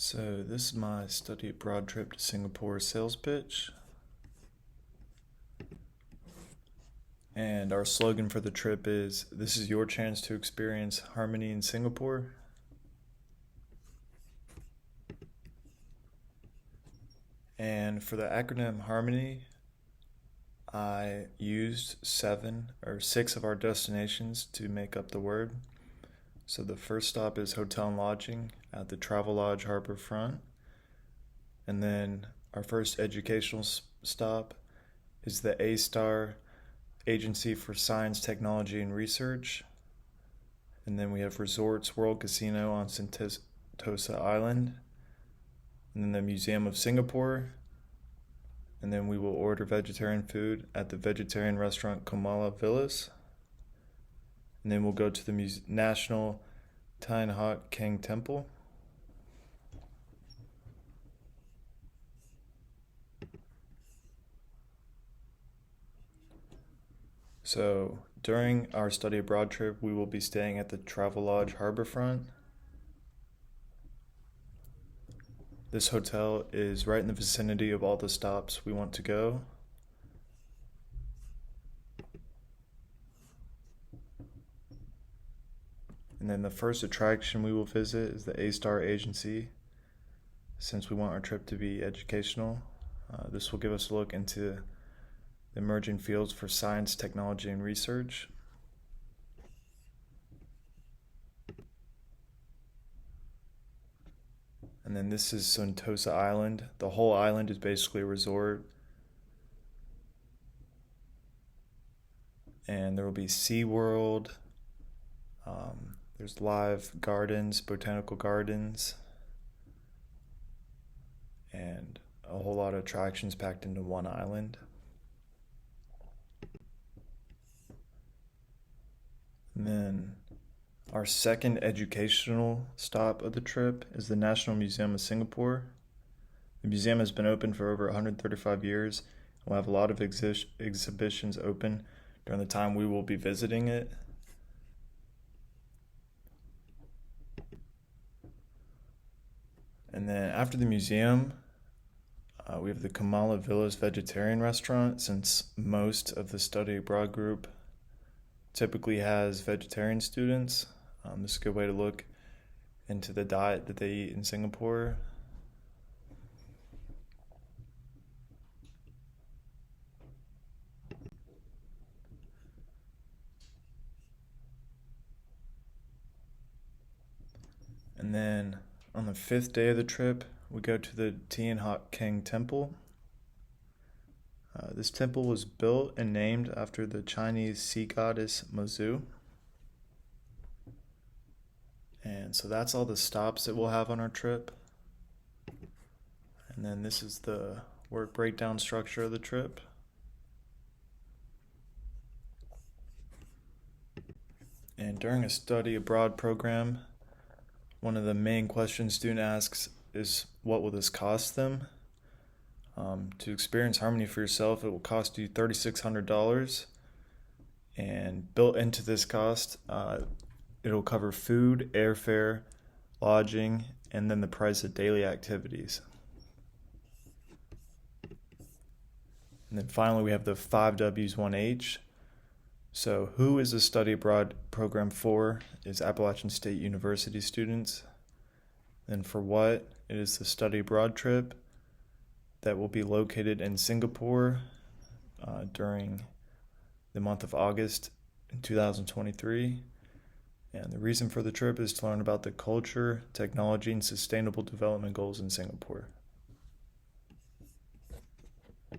So this is my study abroad trip to Singapore sales pitch. And our slogan for the trip is, "This is your chance to experience harmony in Singapore." And for the acronym Harmony, I used 6 of our destinations to make up the word. So the first stop is hotel and lodging at the Travelodge Harbourfront. And then our first educational stop is the A-Star Agency for Science, Technology, and Research. And then we have Resorts World Casino on Sentosa Island. And then the Museum of Singapore. And then we will order vegetarian food at the vegetarian restaurant Komala Villas. And then we'll go to the National Tan Hock Keng Temple. So during our study abroad trip, we will be staying at the Travelodge Harbourfront. This hotel is right in the vicinity of all the stops we want to go. And then the first attraction we will visit is the A-Star Agency, since we want our trip to be educational. This will give us a look into the emerging fields for science, technology, and research. And then this is Sentosa Island. The whole island is basically a resort. And there will be SeaWorld. There's live gardens, botanical gardens, and a whole lot of attractions packed into one island. And then our second educational stop of the trip is the National Museum of Singapore. The museum has been open for over 135 years. We'll have a lot of exhibitions open during the time we will be visiting it. And then after the museum, we have the Komala Villas Vegetarian Restaurant, since most of the study abroad group typically has vegetarian students. This is a good way to look into the diet that they eat in Singapore. And then on the 5th day of the trip, we go to the Tan Hock Keng Temple. This temple was built and named after the Chinese sea goddess Mozu. And so that's all the stops that we'll have on our trip. And then this is the work breakdown structure of the trip. And during a study abroad program, one of the main questions student asks is, what will this cost them? To experience harmony for yourself, it will cost you $3,600. And built into this cost, it'll cover food, airfare, lodging, and then the price of daily activities. And then finally, we have the 5 W's 1H. So who is the study abroad program for? Is Appalachian State University students. And for what? It is the study abroad trip that will be located in Singapore during the month of August in 2023. And the reason for the trip is to learn about the culture, technology, and sustainable development goals in Singapore.